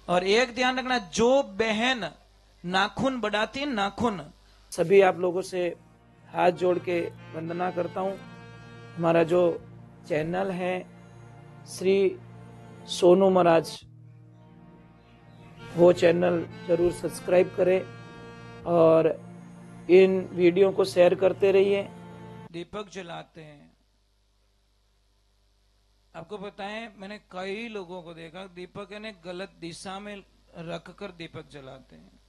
और एक ध्यान रखना, जो बहन नाखून बढ़ाती है, नाखून, सभी आप लोगों से हाथ जोड़ के वंदना करता हूँ। हमारा जो चैनल है श्री सोनू महाराज, वो चैनल जरूर सब्सक्राइब करें और इन वीडियो को शेयर करते रहिए। दीपक जलाते हैं। आपको पता है, मैंने कई लोगों को देखा दीपक ने गलत दिशा में रख कर दीपक जलाते हैं।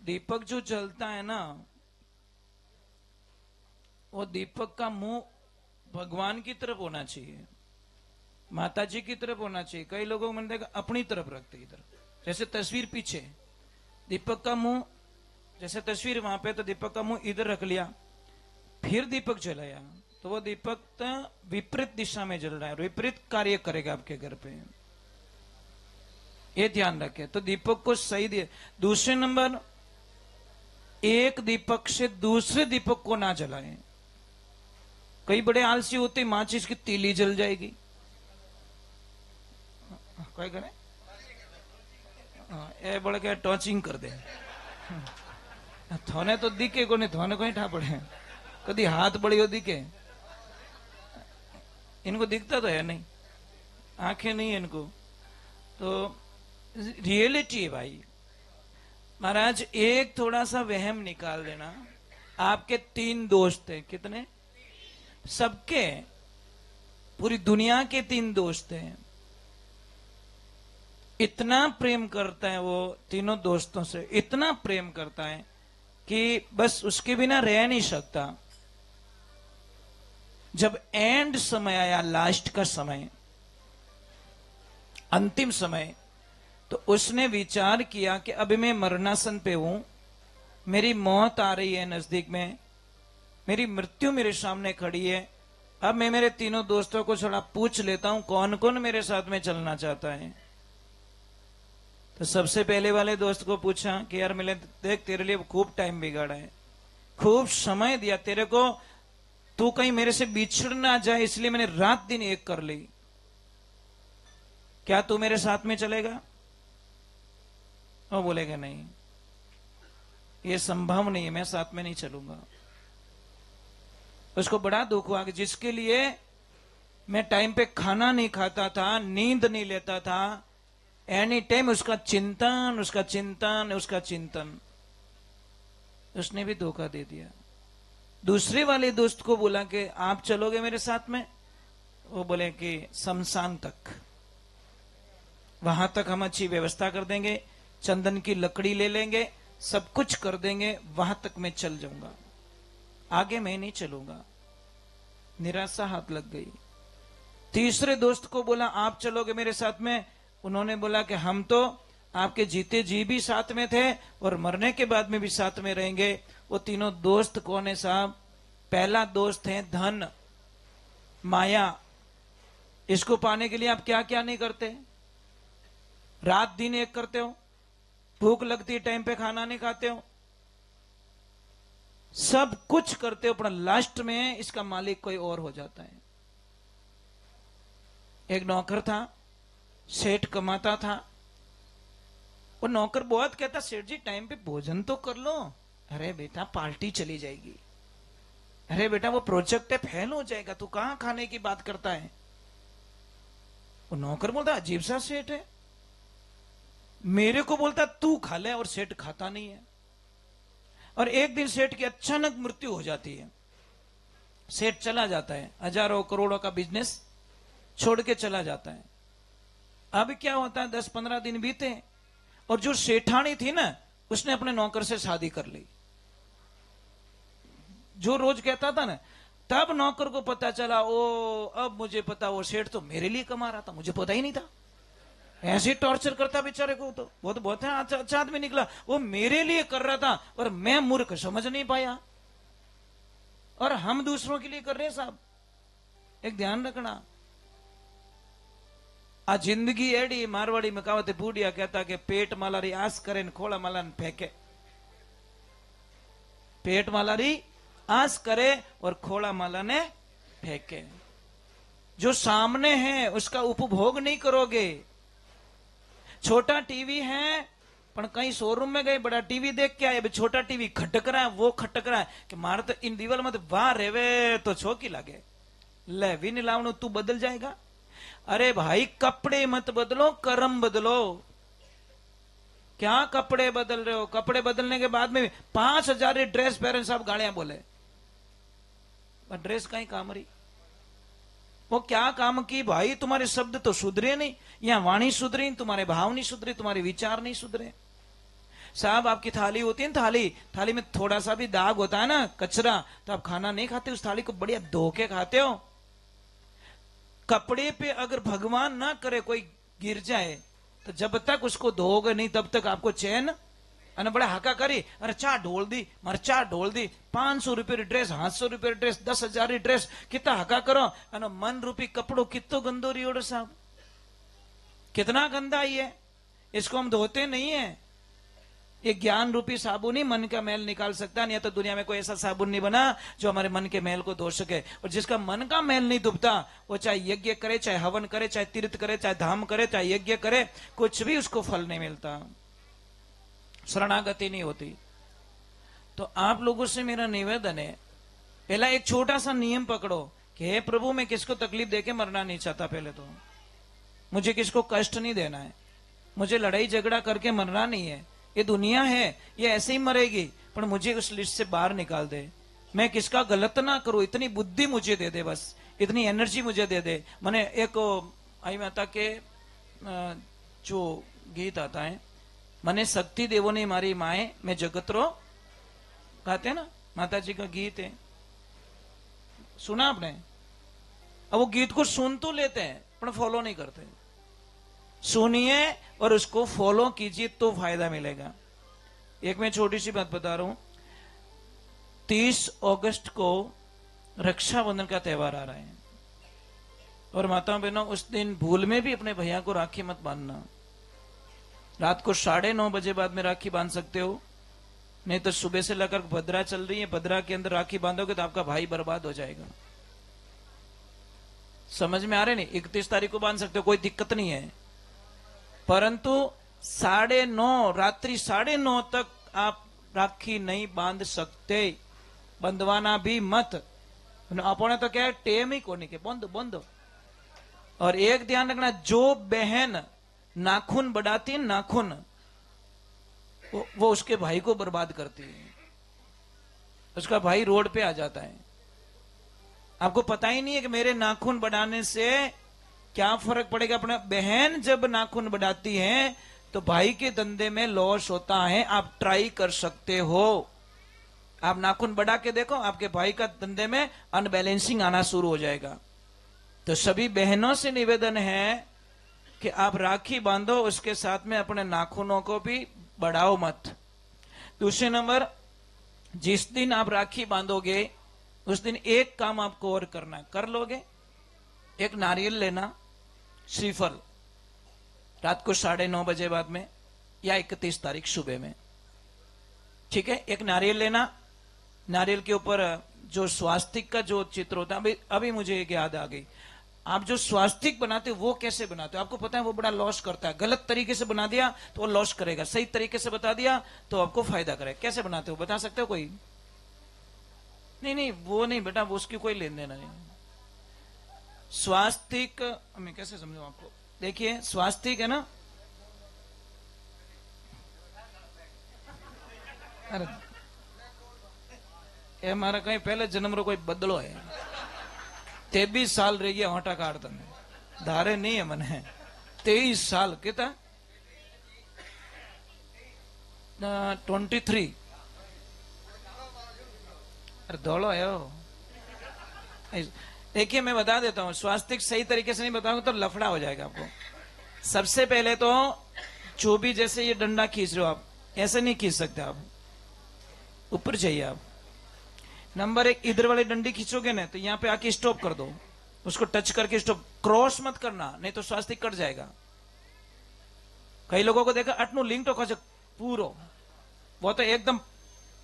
दीपक जो जलता है ना, वो दीपक का मुंह भगवान की तरफ होना चाहिए, माता जी की तरफ होना चाहिए। कई लोगों को मैंने देखा अपनी तरफ रखते इधर, जैसे तस्वीर पीछे, दीपक का मुंह, जैसे तस्वीर वहां पे, तो दीपक का मुंह इधर रख लिया, फिर दीपक जलाया, तो वो दीपक विपरीत दिशा में जल रहा है, विपरीत कार्य करेगा आपके घर पे। ये ध्यान रखें। तो दीपक को सही दिए। दूसरे नंबर, एक दीपक से दूसरे दीपक को ना जलाएं। कई बड़े आलसी होते, माचिस की तीली जल जाएगी, क्या करे, ए बड़े क्या टॉर्चिंग कर दे, थोने तो दिखे को नहीं, थोने को ही ठा पड़े, कभी हाथ बड़ी हो दिखे, इनको दिखता तो है नहीं, आंखें नहीं है इनको। तो रियलिटी है भाई। महाराज एक थोड़ा सा वहम निकाल देना। आपके 3 दोस्त हैं, कितने? सबके, पूरी दुनिया के 3 दोस्त हैं। इतना प्रेम करता है वो तीनों दोस्तों से, इतना प्रेम करता है कि बस उसके बिना रह नहीं सकता। जब एंड समय आया, लास्ट का समय, अंतिम समय, तो उसने विचार किया कि अभी मैं मरणासन पे हूं, मेरी मौत आ रही है नजदीक में, मेरी मृत्यु मेरे सामने खड़ी है। अब मैं मेरे तीनों दोस्तों को थोड़ा पूछ लेता हूं कौन कौन मेरे साथ में चलना चाहता है। तो सबसे पहले वाले दोस्त को पूछा कि यार मिले, देख तेरे लिए खूब टाइम बिगाड़ा है, खूब समय दिया तेरे को, तू कहीं मेरे से बिछड़ ना जाए, इसलिए मैंने रात दिन एक कर ली, क्या तू मेरे साथ में चलेगा? वो बोलेगा नहीं, ये संभव नहीं है, मैं साथ में नहीं चलूंगा। उसको बड़ा दुख हुआ कि जिसके लिए मैं टाइम पे खाना नहीं खाता था, नींद नहीं लेता था, एनी टाइम उसका चिंतन, उसका चिंतन, उसका चिंतन, उसने भी धोखा दे दिया। दूसरे वाले दोस्त को बोला कि आप चलोगे मेरे साथ में? वो बोले कि शमशान तक, वहां तक हम अच्छी व्यवस्था कर देंगे, चंदन की लकड़ी ले लेंगे, सब कुछ कर देंगे, वहां तक मैं चल जाऊंगा, आगे मैं नहीं चलूंगा। निराशा हाथ लग गई। तीसरे दोस्त को बोला आप चलोगे मेरे साथ में? उन्होंने बोला कि हम तो आपके जीते जी भी साथ में थे और मरने के बाद में भी साथ में रहेंगे। वो तीनों दोस्त कौन है साहब? पहला दोस्त है धन, माया। इसको पाने के लिए आप क्या क्या नहीं करते, रात दिन एक करते हो, भूख लगती टाइम पे खाना नहीं खाते हो, सब कुछ करते हो, पर लास्ट में इसका मालिक कोई और हो जाता है। एक नौकर था, सेठ कमाता था, वो नौकर बहुत कहता सेठ जी टाइम पे भोजन तो कर लो। अरे बेटा पार्टी चली जाएगी, अरे बेटा वो प्रोजेक्ट है फेल हो जाएगा, तू कहां खाने की बात करता है। वो नौकर बोलता अजीब सा सेठ है, मेरे को बोलता तू खा ले, और सेठ खाता नहीं है। और एक दिन सेठ की अचानक मृत्यु हो जाती है, सेठ चला जाता है, हजारों करोड़ों का बिजनेस छोड़ के चला जाता है। अब क्या होता है, 10-15 दिन बीते और जो सेठानी थी ना, उसने अपने नौकर से शादी कर ली, जो रोज कहता था ना। तब नौकर को पता चला, ओ अब मुझे पता, वो सेठ तो मेरे लिए कमा रहा था, मुझे पता ही नहीं था। ऐसे टॉर्चर करता बेचारे को, तो वो तो बहुत अच्छा आदमी निकला, वो मेरे लिए कर रहा था और मैं मूर्ख समझ नहीं पाया, और हम दूसरों के लिए कर रहे हैं साहब। एक ध्यान रखना, आ जिंदगी एडी, मारवाड़ी में कहावत बूढ़िया कहता कि पेट मालारी आस करे न खोला माला न फेंके। पेट मालारी आस करे और खोला माला ने फेंके। जो सामने है उसका उपभोग नहीं करोगे, छोटा टीवी है पण कई शोरूम में गए बड़ा टीवी देख के आए, छोटा टीवी खटक रहा है, वो खटक रहा है कि मारे तो इन दीवार में वाह रेवे तो छोकी लागे, ले भी नहीं लावणु तू बदल जाएगा। अरे भाई कपड़े मत बदलो, कर्म बदलो। क्या कपड़े बदल रहे हो? कपड़े बदलने के बाद में 5,000 ड्रेस पहने, सब गालियां बोले, पर ड्रेस कहीं काम रही? वो क्या काम की भाई? तुम्हारे शब्द तो सुधरे नहीं, या वाणी सुधरी, तुम्हारे भाव नहीं सुधरे, तुम्हारे विचार नहीं सुधरे। साहब आपकी थाली होती है ना, थाली में थोड़ा सा भी दाग होता है ना, कचरा, तो आप खाना नहीं खाते, उस थाली को बढ़िया धो के खाते हो। कपड़े पे अगर भगवान ना करे कोई गिर जाए तो जब तक उसको धोगे नहीं तब तक आपको चैन। અને बड़ा हाका करी, अरे चा ढोल दी, मारे चा ढोल दी, 500 रुपये ड्रेस, 800 रुपये ड्रेस, 10,000 ड्रेस, कितना हाका करो। અને मन रूपी कपड़ो कितो गंदो रियोड़ो साहब, कितना गंदा ही है, इसको हम धोते नहीं है। ये ज्ञान रूपी साबुन ही मन का मैल निकाल सकता है, नहीं तो दुनिया में कोई ऐसा साबुन नहीं बना जो हमारे मन के मैल को धो सके। और जिसका मन का मैल नहीं धुपता, वो चाहे यज्ञ करे, चाहे हवन करे, चाहे तीर्थ करे, चाहे धाम करे, चाहे यज्ञ करे, कुछ भी उसको फल नहीं मिलता, शरणागति नहीं होती। तो आप लोगों से मेरा निवेदन है, पहला एक छोटा सा नियम पकड़ो कि हे प्रभु, मैं किसको तकलीफ देके मरना नहीं चाहता। पहले तो मुझे किसको कष्ट नहीं देना है, मुझे लड़ाई झगड़ा करके मरना नहीं है। ये दुनिया है, ये ऐसे ही मरेगी, पर मुझे उस लिस्ट से बाहर निकाल दे। मैं किसका गलत ना करूं, इतनी बुद्धि मुझे दे दे, बस इतनी एनर्जी मुझे दे दे। मैंने एक आई माता के जो गीत आता है, मने शक्ति देवो ने मारी माए, मैं जगतरो, गाते हैं ना, माता जी का गीत है, सुना आपने? अब वो गीत को सुन तो लेते हैं पर फॉलो नहीं करते। सुनिए और उसको फॉलो कीजिए तो फायदा मिलेगा। एक मैं छोटी सी बात बता रहा हूं, 30 अगस्त को रक्षाबंधन का त्यौहार आ रहा है, और माताओं बहनों, उस दिन भूल में भी अपने भैया को राखी मत बांधना। रात को 9:30 बजे बाद में राखी बांध सकते हो, नहीं तो सुबह से लेकर भद्रा चल रही है, भद्रा के अंदर राखी बांधोगे तो आपका भाई बर्बाद हो जाएगा। समझ में आ रहे नहीं? 31 तारीख को बांध सकते हो, कोई दिक्कत नहीं है, परंतु 9:30 रात्रि 9:30 तक आप राखी नहीं बांध सकते, बंधवाना भी मत। अपने तो क्या है, टेम ही कोनी के बंद बंद। और एक ध्यान रखना, जो बहन नाखून बढ़ाती है, नाखून, वो उसके भाई को बर्बाद करती है, उसका भाई रोड पे आ जाता है। आपको पता ही नहीं है कि मेरे नाखून बढ़ाने से क्या फर्क पड़ेगा। अपना बहन जब नाखून बढ़ाती है तो भाई के धंधे में लॉस होता है। आप ट्राई कर सकते हो, आप नाखून बढ़ा के देखो, आपके भाई का धंधे में अनबैलेंसिंग आना शुरू हो जाएगा। तो सभी बहनों से निवेदन है कि आप राखी बांधो, उसके साथ में अपने नाखूनों को भी बढ़ाओ मत। दूसरे नंबर, जिस दिन आप राखी बांधोगे उस दिन एक काम आपको और करना है, कर लोगे? एक नारियल लेना, श्रीफल, रात को 9:30 बजे बाद में या 31 तारीख सुबह में, ठीक है? एक नारियल लेना, नारियल के ऊपर जो स्वास्तिक का जो चित्र होता है, अभी मुझे एक याद आ गई। आप जो स्वास्तिक बनाते हो वो कैसे बनाते हो? आपको पता है वो बड़ा लॉस करता है। गलत तरीके से बना दिया तो वो लॉस करेगा, सही तरीके से बता दिया तो आपको फायदा करेगा। कैसे बनाते हो बता सकते हो कोई? नहीं, वो नहीं बेटा, वो उसकी कोई लेन देना नहीं। स्वास्तिक मैं कैसे समझूं आपको? देखिए, स्वास्तिक है ना, अरे ये हमारा कहीं पहले जन्म रो कोई बदलो है। 23 साल रह गया होटा काट तने धारे नहीं है मने 23 साल कितना 23 अरे दौड़ो है। देखिए मैं बता देता हूं, स्वास्तिक सही तरीके से नहीं बताऊंगा तो लफड़ा हो जाएगा आपको। सबसे पहले तो जो भी, जैसे ये डंडा खींच रहे हो आप, ऐसे नहीं खींच सकते आप, ऊपर चाहिए आप। नंबर 1, इधर वाली डंडी खींचोगे ना तो यहां पे आके स्टॉप कर दो, उसको टच करके स्टॉप, क्रॉस मत करना नहीं तो स्वास्तिक कट जाएगा। कई लोगों को देखा अटनू लिंक तो खच पूरो, वो तो एकदम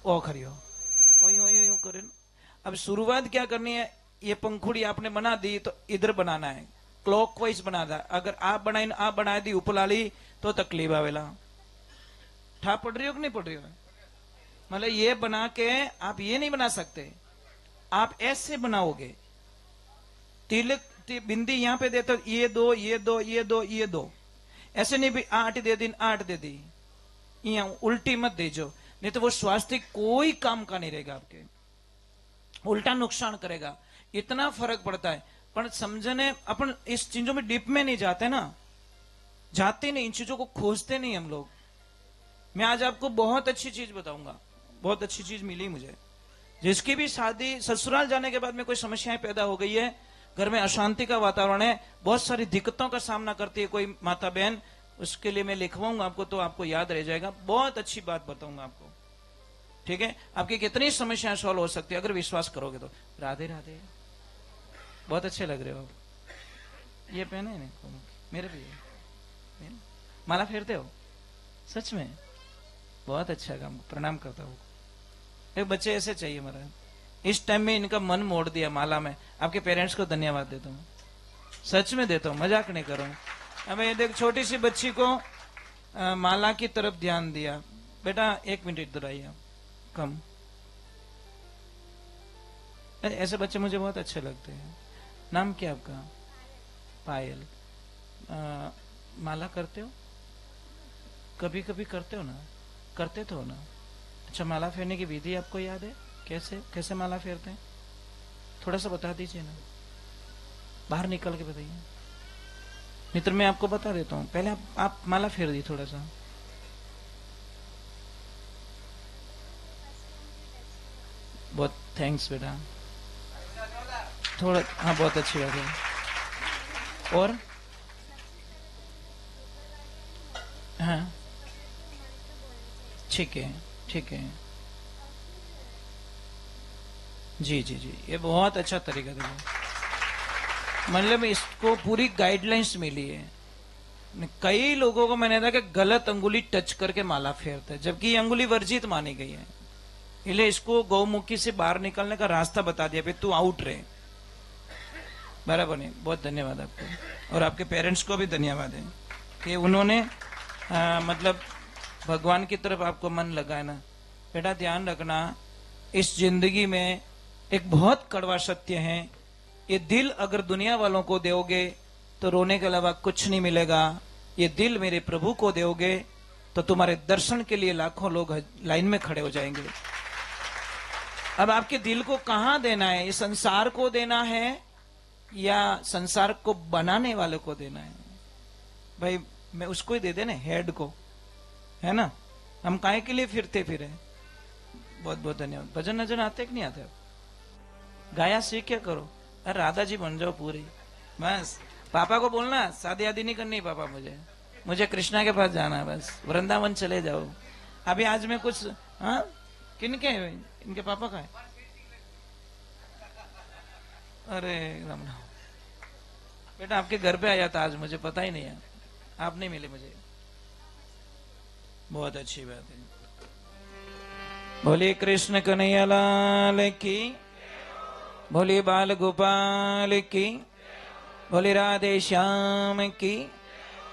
ओ खरियो ओ करे। अब शुरुआत क्या करनी है, ये पंखुड़ी आपने बना दी तो इधर बनाना है, क्लॉकवाइज बना दा। अगर आप बना दी उपलाली तो तकलीफ आवेला। ठा पड़ रही हो कि नहीं पड़ रही हो? मतलब ये बना के आप ये नहीं बना सकते, आप ऐसे बनाओगे। तिलक बिंदी यहां पे देते हो, ये दो ये दो ये दो ये दो, ऐसे नहीं भी 8 दे दी 8 दे दी, यहाँ उल्टी मत देजो, नहीं तो वो स्वास्थ्य कोई काम का नहीं रहेगा, आपके उल्टा नुकसान करेगा। इतना फर्क पड़ता है। पर समझने अपन इस चीजों में डीप में नहीं जाते ना, जाते नहीं, इन चीजों को खोजते नहीं हम लोग। मैं आज आपको बहुत अच्छी चीज बताऊंगा, बहुत अच्छी चीज मिली मुझे। जिसकी भी शादी ससुराल जाने के बाद में कोई समस्याएं पैदा हो गई है, घर में अशांति का वातावरण है, बहुत सारी दिक्कतों का सामना करती है कोई माता बहन, उसके लिए मैं लिखवाऊंगा आपको, तो आपको याद रह जाएगा। बहुत अच्छी बात बताऊंगा आपको, ठीक है? आपकी कितनी समस्याएं सॉल्व हो सकती है अगर विश्वास करोगे तो। राधे राधे, बहुत अच्छे लग रहे हो। ये पहने है मेरे भी है। माला फेरते हो सच में? बहुत अच्छा काम, प्रणाम करता हूँ। एक बच्चे ऐसे चाहिए महाराज। इस टाइम में इनका मन मोड़ दिया माला में। आपके पेरेंट्स को धन्यवाद देता हूँ, सच में देता हूँ, मजाक नहीं कर रहा हूँ। अब ये देख, छोटी सी बच्ची को माला की तरफ ध्यान दिया। बेटा 1 मिनट इधर आइए आप, कम। ऐसे बच्चे मुझे बहुत अच्छे लगते हैं। नाम क्या आपका? पायल। माला करते हो? कभी कभी करते हो ना? करते तो हो ना? अच्छा, माला फेरने की विधि आपको याद है? कैसे माला फेरते हैं? थोड़ा सा बता दीजिए ना, बाहर निकल के बताइए। मित्र मैं आपको बता देता हूँ, पहले आप माला फेर दी थोड़ा सा। बहुत थैंक्स बेटा, थोड़ा, हाँ बहुत अच्छी बात है। और हाँ ठीक है, ठीक है, जी जी जी, ये बहुत अच्छा तरीका था। मतलब इसको पूरी गाइडलाइंस मिली है। कई लोगों को मैंने देखा कि गलत अंगुली टच करके माला फेरते हैं, जबकि ये अंगुली वर्जित मानी गई है। इसलिए इसको गौमुखी से बाहर निकलने का रास्ता बता दिया, भाई तू आउट रहे। बराबर नहीं? बहुत धन्यवाद आपको, और आपके पेरेंट्स को भी धन्यवाद है कि उन्होंने मतलब भगवान की तरफ आपको मन लगाया ना। बेटा ध्यान रखना, इस जिंदगी में एक बहुत कड़वा सत्य है, ये दिल अगर दुनिया वालों को दोगे तो रोने के अलावा कुछ नहीं मिलेगा। ये दिल मेरे प्रभु को दोगे तो तुम्हारे दर्शन के लिए लाखों लोग लाइन में खड़े हो जाएंगे। अब आपके दिल को कहां देना है? ये संसार को देना है या संसार को बनाने वाले को देना है? भाई मैं उसको ही दे देना, हेड को, है ना? हम काहे के लिए फिरते फिरे? बहुत बहुत धन्यवाद। भजन नजन आते कि नहीं आते? गाया सीख क्या करो, अरे राधा जी बन जाओ पूरी, बस। पापा को बोलना शादी आदि नहीं करनी पापा, मुझे कृष्णा के पास जाना है, बस वृंदावन चले जाओ। अभी आज मैं कुछ, हाँ किनके, इनके पापा का है? अरे राम राम, बेटा आपके घर पे आया था आज, मुझे पता ही नहीं है, आप नहीं मिले मुझे। बहुत अच्छी बात है। बोलिए कृष्ण कन्हैया लाल की, बोलिए बाल गोपाल की, बोलिए राधे श्याम की।